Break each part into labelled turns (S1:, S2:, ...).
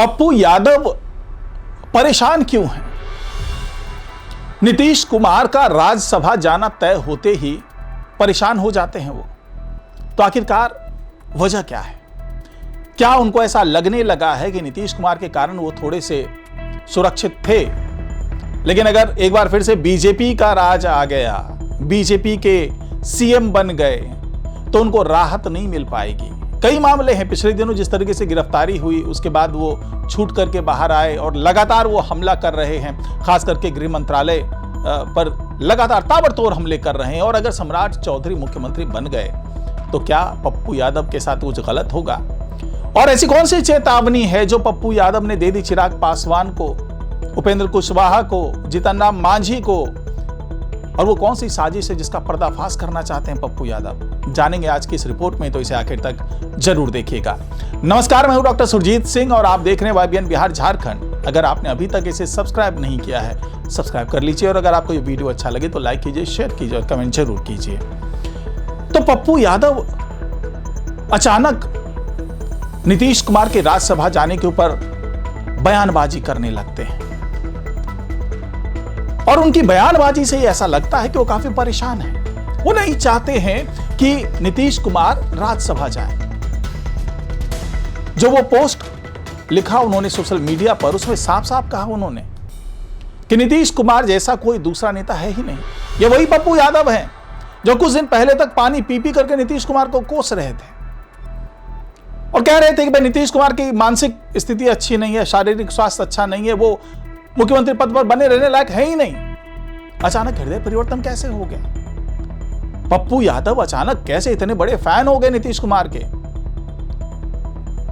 S1: पप्पू यादव परेशान क्यों हैं? नीतीश कुमार का राज्यसभा जाना तय होते ही परेशान हो जाते हैं वो। तो आखिरकार वजह क्या है? क्या उनको ऐसा लगने लगा है कि नीतीश कुमार के कारण वो थोड़े से सुरक्षित थे, लेकिन अगर एक बार फिर से बीजेपी का राज आ गया, बीजेपी के सीएम बन गए, तो उनको राहत नहीं मिल पाएगी। कई मामले हैं, पिछले दिनों जिस तरीके से गिरफ्तारी हुई, उसके बाद वो छूट करके बाहर आए और लगातार वो हमला कर रहे हैं, खास करके गृह मंत्रालय पर लगातार ताबड़तोड़ हमले कर रहे हैं। और अगर सम्राट चौधरी मुख्यमंत्री बन गए तो क्या पप्पू यादव के साथ कुछ गलत होगा? और ऐसी कौन सी चेतावनी है जो पप्पू यादव ने दे दी चिराग पासवान को, उपेंद्र कुशवाहा को, जीतन राम मांझी को? और वो कौन सी साजिश है जिसका पर्दाफाश करना चाहते हैं पप्पू यादव? जानेंगे आज की इस रिपोर्ट में, तो इसे आखिर तक जरूर देखिएगा। नमस्कार, मैं हूं डॉक्टर सुरजीत सिंह और आप देख रहे हैं YBN बिहार झारखंड। अगर आपने अभी तक इसे सब्सक्राइब नहीं किया है, सब्सक्राइब कर लीजिए और अगर आपको ये वीडियो अच्छा लगे तो लाइक कीजिए, शेयर कीजिए और कमेंट जरूर कीजिए। तो पप्पू यादव अचानक नीतीश कुमार के राज्यसभा जाने के ऊपर बयानबाजी करने लगते हैं और उनकी बयानबाजी से ऐसा लगता है कि वो काफी परेशान हैं। वो नहीं चाहते हैं कि नीतीश कुमार राज्यसभा जाए। जो वो पोस्ट लिखा उन्होंने सोशल मीडिया पर, उसमें साफ साफ कहा उन्होंने कि नीतीश कुमार जैसा कोई दूसरा नेता है ही नहीं। ये वही पप्पू यादव हैं जो कुछ दिन पहले तक पानी पी पी करके नीतीश कुमार को कोस रहे थे और कह रहे थे कि भाई नीतीश कुमार की मानसिक स्थिति अच्छी नहीं है, शारीरिक स्वास्थ्य अच्छा नहीं है, वो मुख्यमंत्री पद पर बने रहने लायक है ही नहीं। अचानक हृदय परिवर्तन कैसे हो गया? पप्पू यादव अचानक कैसे इतने बड़े फैन हो गए नीतीश कुमार के?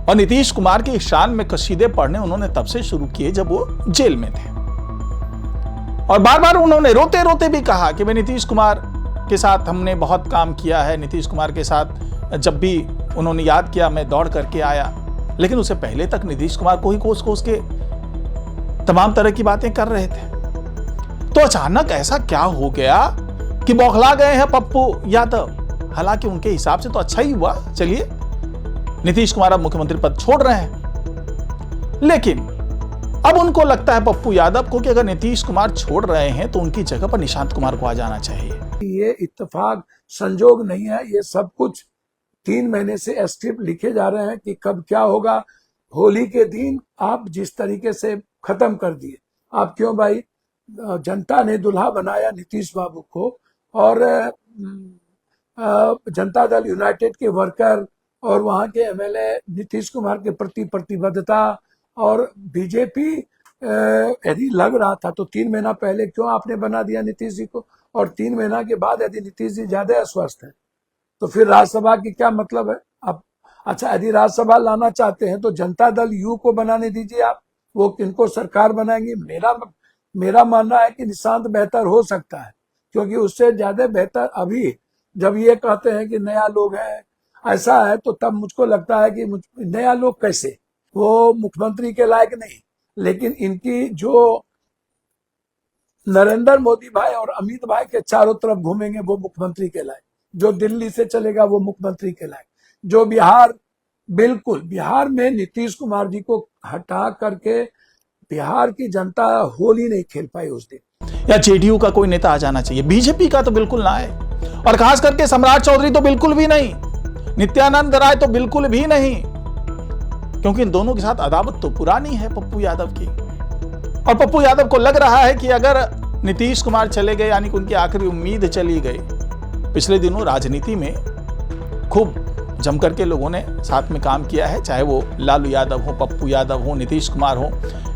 S1: और नीतीश कुमार की शान में कसीदे पढ़ने उन्होंने तब से शुरू किए जब वो जेल में थे और बार बार उन्होंने रोते रोते भी कहा कि भाई नीतीश कुमार के साथ हमने बहुत काम किया है। नीतीश कुमार के साथ जब भी उन्होंने याद किया, मैं दौड़ करके आया। लेकिन उससे पहले तक नीतीश कुमार को ही कोस कोस के तमाम तरह की बातें कर रहे थे। तो अचानक ऐसा क्या हो गया कि बौखला गए हैं पप्पू यादव? हालांकि उनके हिसाब से तो अच्छा ही हुआ, चलिए नीतीश कुमार अब मुख्यमंत्री पद छोड़ रहे हैं, लेकिन अब उनको लगता है पप्पू यादव को कि अगर नीतीश कुमार छोड़ रहे हैं तो उनकी जगह पर निशांत कुमार को आ जाना चाहिए।
S2: ये इत्तेफाक संजोग नहीं है, ये सब कुछ 3 महीने से स्क्रिप्ट लिखे जा रहे हैं कि कब क्या होगा। होली के दिन आप जिस तरीके से खत्म कर दिए, आप क्यों भाई? जनता ने दुल्हा बनाया नीतीश बाबू को और जनता दल यूनाइटेड के वर्कर और वहां के एमएलए नीतीश कुमार के प्रति प्रतिबद्धता, और बीजेपी यदि लग रहा था तो 3 महीना पहले क्यों आपने बना दिया नीतीश जी को? और 3 महीना के बाद यदि नीतीश जी ज्यादा अस्वस्थ है तो फिर राज्यसभा की क्या मतलब है? अब अच्छा, यदि राज्यसभा लाना चाहते हैं तो जनता दल यू को बनाने दीजिए, आप वो किनको सरकार बनाएंगे? मेरा मानना है कि निशांत बेहतर हो सकता है, क्योंकि उससे ज्यादा बेहतर अभी जब ये कहते हैं कि नया लोग है, ऐसा है, तो तब मुझको लगता है कि नया लोग कैसे, वो मुख्यमंत्री के लायक नहीं, लेकिन इनकी जो नरेंद्र मोदी भाई और अमित भाई के चारों तरफ घूमेंगे वो मुख्यमंत्री के लायक, जो दिल्ली से चलेगा वो मुख्यमंत्री के लायक, जो बिल्कुल बिहार में नीतीश कुमार जी को हटा करके बिहार की जनता होली नहीं खेल पाई उस दिन।
S1: या जेडीयू का कोई नेता आ जाना चाहिए, बीजेपी का तो बिल्कुल ना आए, और खास करके सम्राट चौधरी तो बिल्कुल भी नहीं, नित्यानंद राय तो बिल्कुल भी नहीं, क्योंकि इन दोनों के साथ अदावत तो पुरानी है पप्पू यादव की। और पप्पू यादव को लग रहा है कि अगर नीतीश कुमार चले गए, यानी कि उनकी आखिरी उम्मीद चली गई। पिछले दिनों राजनीति में खूब जम करके लोगों ने साथ में काम किया है, चाहे वो लालू यादव हो, पप्पू यादव हो, नीतीश कुमार हो,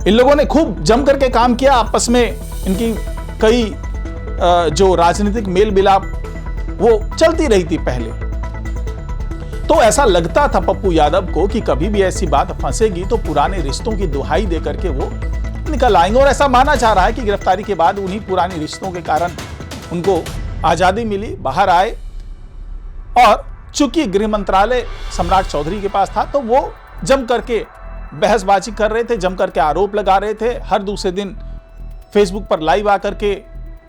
S1: इन लोगों ने खूब जम करके काम किया। आपस में इनकी कई जो राजनीतिक मेल मिलाप वो चलती रही थी पहले। तो ऐसा लगता था पप्पू यादव को कि कभी भी ऐसी बात फंसेगी तो पुराने रिश्तों की दुहाई दे करके वो निकल आएंगे। और ऐसा माना जा रहा है कि गिरफ्तारी के बाद उन्हीं पुराने रिश्तों के कारण उनको आजादी मिली, बाहर आए। और चूंकि गृह मंत्रालय सम्राट चौधरी के पास था तो वो जम करके बहसबाजी कर रहे थे, जम करके आरोप लगा रहे थे। हर दूसरे दिन फेसबुक पर लाइव आकर के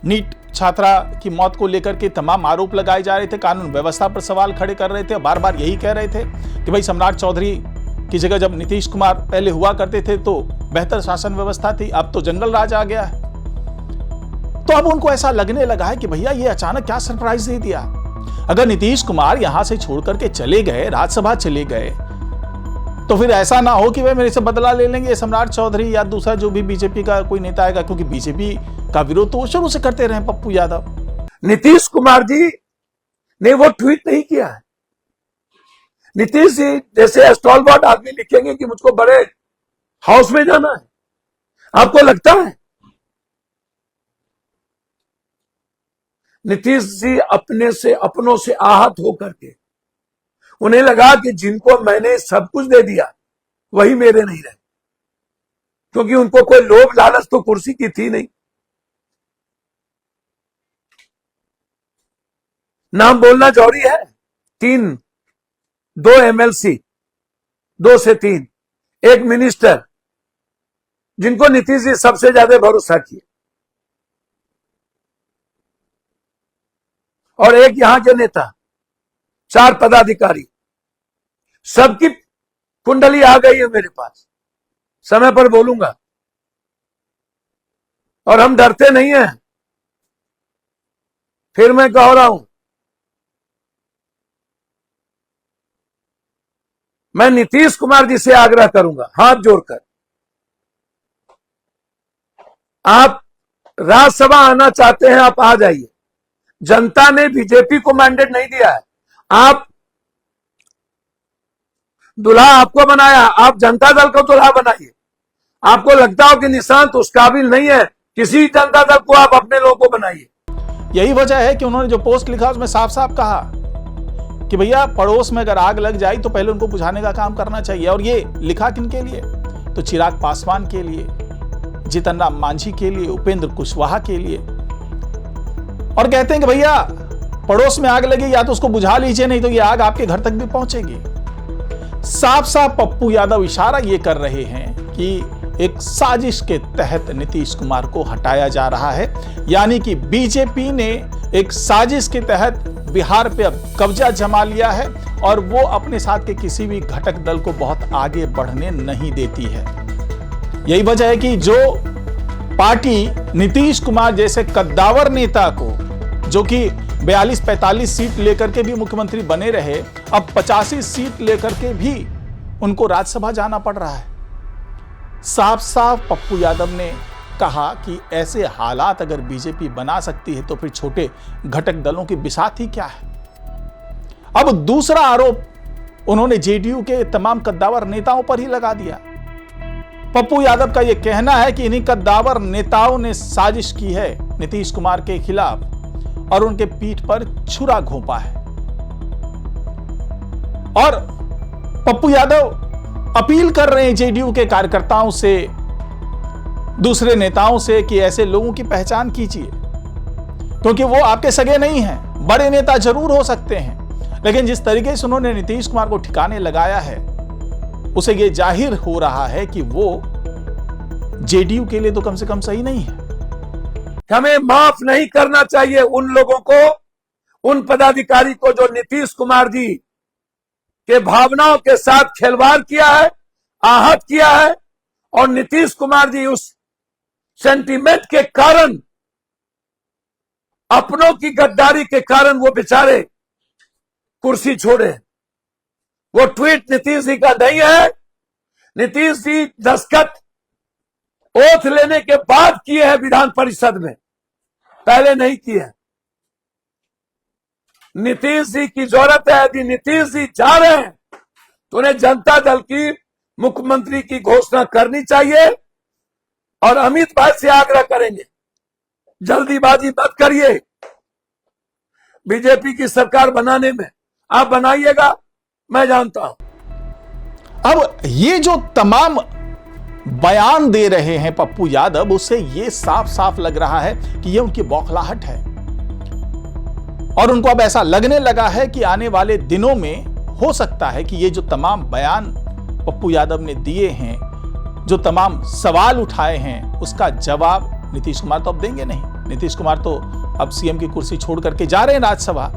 S1: नीट छात्रा की मौत को लेकर के तमाम आरोप लगाए जा रहे थे, कानून व्यवस्था पर सवाल खड़े कर रहे थे, बार बार यही कह रहे थे कि भाई सम्राट चौधरी की जगह जब नीतीश कुमार पहले हुआ करते थे तो बेहतर शासन व्यवस्था थी, अब तो जंगल राज आ गया है। तो अब उनको ऐसा लगने लगा है कि भैया ये अचानक क्या सरप्राइज दे दिया। अगर नीतीश कुमार यहां से छोड़ करके चले गए, राज्यसभा चले गए, तो फिर ऐसा ना हो कि वे मेरे से बदला ले लेंगे सम्राट चौधरी या दूसरा जो भी बीजेपी का कोई नेता आएगा, क्योंकि बीजेपी का विरोध तो शुरू से करते रहे पप्पू यादव।
S2: नीतीश कुमार जी ने वो ट्वीट नहीं किया है। नीतीश जी जैसे स्टॉलवर्ड आदमी लिखेंगे कि मुझको बड़े हाउस में जाना है, आपको लगता है? नीतीश जी अपनों से आहत होकर के उन्हें लगा कि जिनको मैंने सब कुछ दे दिया वही मेरे नहीं रहे, क्योंकि उनको कोई लोभ लालच तो कुर्सी की थी नहीं। नाम बोलना जरूरी है। 2 MLC, 2 से 3, एक मिनिस्टर जिनको नीतीश जी सबसे ज्यादा भरोसा किए, और एक यहां के नेता, 4 पदाधिकारी, सबकी कुंडली आ गई है मेरे पास, समय पर बोलूंगा। और हम डरते नहीं हैं। फिर मैं कह रहा हूं, मैं नीतीश कुमार जी से आग्रह करूंगा हाथ जोड़कर, आप राज्यसभा आना चाहते हैं, आप आ जाइए। जनता ने बीजेपी को मैंडेट नहीं दिया है, आप दुल्हा आपको बनाया, आप जनता दल को दुल्हा बनाइए। आपको लगता हो कि निशांत उस काबिल नहीं है, किसी जनता दल को आप अपने लोगों को बनाइए।
S1: यही वजह है कि उन्होंने जो पोस्ट लिखा उसमें साफ साफ कहा कि भैया पड़ोस में अगर आग लग जाए तो पहले उनको बुझाने का काम करना चाहिए। और ये लिखा किनके लिए? तो चिराग पासवान के लिए, जीतन राम मांझी के लिए, उपेंद्र कुशवाहा के लिए। और कहते हैं कि भैया पड़ोस में आग लगी, या तो उसको बुझा लीजिए, नहीं तो ये आग आपके घर तक भी पहुंचेगी। साफ साफ पप्पू यादव इशारा ये कर रहे हैं कि एक साजिश के तहत नीतीश कुमार को हटाया जा रहा है, यानी कि बीजेपी ने एक साजिश के तहत बिहार पे अब कब्जा जमा लिया है और वो अपने साथ के किसी भी घटक दल को बहुत आगे बढ़ने नहीं देती है। यही वजह है कि जो पार्टी नीतीश कुमार जैसे कद्दावर नेता को, जो कि 42-45 सीट लेकर के भी मुख्यमंत्री बने रहे, अब 85 सीट लेकर के भी उनको राज्यसभा जाना पड़ रहा है। साफ साफ पप्पू यादव ने कहा कि ऐसे हालात अगर बीजेपी बना सकती है तो फिर छोटे घटक दलों की बिसात ही क्या है। अब दूसरा आरोप उन्होंने जेडीयू के तमाम कद्दावर नेताओं पर ही लगा दिया। पप्पू यादव का यह कहना है कि इन्हीं कद्दावर नेताओं ने साजिश की है नीतीश कुमार के खिलाफ और उनके पीठ पर छुरा घोंपा है। और पप्पू यादव अपील कर रहे हैं जेडीयू के कार्यकर्ताओं से, दूसरे नेताओं से कि ऐसे लोगों की पहचान कीजिए, क्योंकि वो आपके सगे नहीं हैं। बड़े नेता जरूर हो सकते हैं, लेकिन जिस तरीके से उन्होंने नीतीश कुमार को ठिकाने लगाया है, उसे ये जाहिर हो रहा है कि वो जेडीयू के लिए तो कम से कम सही नहीं है।
S2: हमें माफ नहीं करना चाहिए उन लोगों को, उन पदाधिकारी को जो नीतीश कुमार जी के भावनाओं के साथ खिलवाड़ किया है, आहत किया है। और नीतीश कुमार जी उस सेंटीमेंट के कारण, अपनों की गद्दारी के कारण वो बेचारे कुर्सी छोड़े। वो ट्वीट नीतीश जी का नहीं है। नीतीश जी दस्तखत ओथ लेने के बाद किए हैं विधान परिषद में, पहले नहीं किए। नीतीश जी की जरूरत है। यदि नीतीश जी जा रहे हैं तो उन्हें जनता दल की मुख्यमंत्री की घोषणा करनी चाहिए। और अमित भाई से आग्रह करेंगे, जल्दीबाजी मत करिए बीजेपी की सरकार बनाने में, आप बनाइएगा, मैं जानता हूं।
S1: अब ये जो तमाम बयान दे रहे हैं पप्पू यादव, उससे ये साफ साफ लग रहा है कि ये उनकी बौखलाहट है और उनको अब ऐसा लगने लगा है कि आने वाले दिनों में हो सकता है कि ये जो तमाम बयान पप्पू यादव ने दिए हैं, जो तमाम सवाल उठाए हैं, उसका जवाब नीतीश कुमार तो अब देंगे नहीं। नीतीश कुमार तो अब सीएम की कुर्सी छोड़ करके जा रहे हैं राज्यसभा।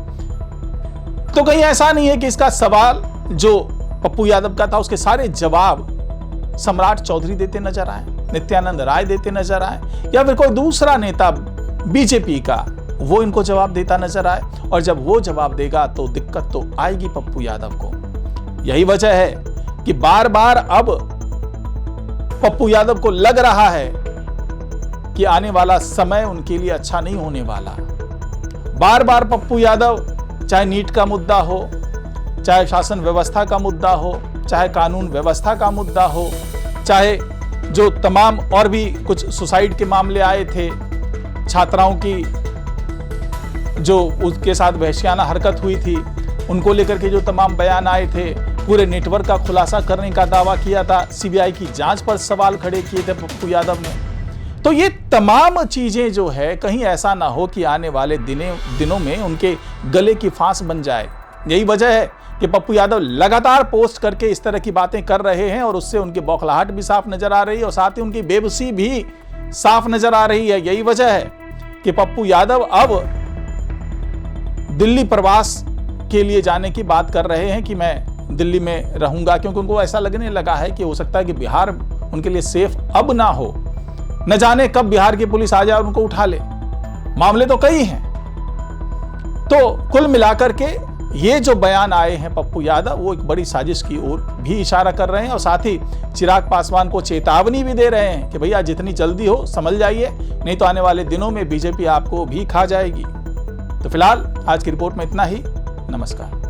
S1: तो कहीं ऐसा नहीं है कि इसका सवाल जो पप्पू यादव का था, उसके सारे जवाब सम्राट चौधरी देते नजर आए, नित्यानंद राय देते नजर आए, या फिर कोई दूसरा नेता बीजेपी का वो इनको जवाब देता नजर आए। और जब वो जवाब देगा तो दिक्कत तो आएगी पप्पू यादव को। यही वजह है कि बार बार अब पप्पू यादव को लग रहा है कि आने वाला समय उनके लिए अच्छा नहीं होने वाला। बार बार पप्पू यादव, चाहे नीट का मुद्दा हो, चाहे शासन व्यवस्था का मुद्दा हो, चाहे कानून व्यवस्था का मुद्दा हो, चाहे जो तमाम और भी कुछ सुसाइड के मामले आए थे, छात्राओं की जो उसके साथ वहशियाना हरकत हुई थी, उनको लेकर के जो तमाम बयान आए थे, पूरे नेटवर्क का खुलासा करने का दावा किया था, सीबीआई की जांच पर सवाल खड़े किए थे पप्पू यादव ने। तो ये तमाम चीजें जो है, कहीं ऐसा ना हो कि आने वाले दिनों में उनके गले की फांस बन जाए। यही वजह है कि पप्पू यादव लगातार पोस्ट करके इस तरह की बातें कर रहे हैं और उससे उनकी बौखलाहट भी साफ नजर आ रही है और साथ ही उनकी बेबसी भी साफ नजर आ रही है। यही वजह है कि पप्पू यादव अब दिल्ली प्रवास के लिए जाने की बात कर रहे हैं कि मैं दिल्ली में रहूंगा, क्योंकि उनको ऐसा लगने लगा है कि हो सकता है कि बिहार उनके लिए सेफ अब ना हो। न जाने कब बिहार की पुलिस आ जाए और उनको उठा ले। मामले तो कई हैं। तो कुल मिलाकर के ये जो बयान आए हैं पप्पू यादव, वो एक बड़ी साजिश की ओर भी इशारा कर रहे हैं और साथ ही चिराग पासवान को चेतावनी भी दे रहे हैं कि भैया जितनी जल्दी हो संभल जाइए, नहीं तो आने वाले दिनों में बीजेपी आपको भी खा जाएगी। तो फिलहाल आज की रिपोर्ट में इतना ही। नमस्कार।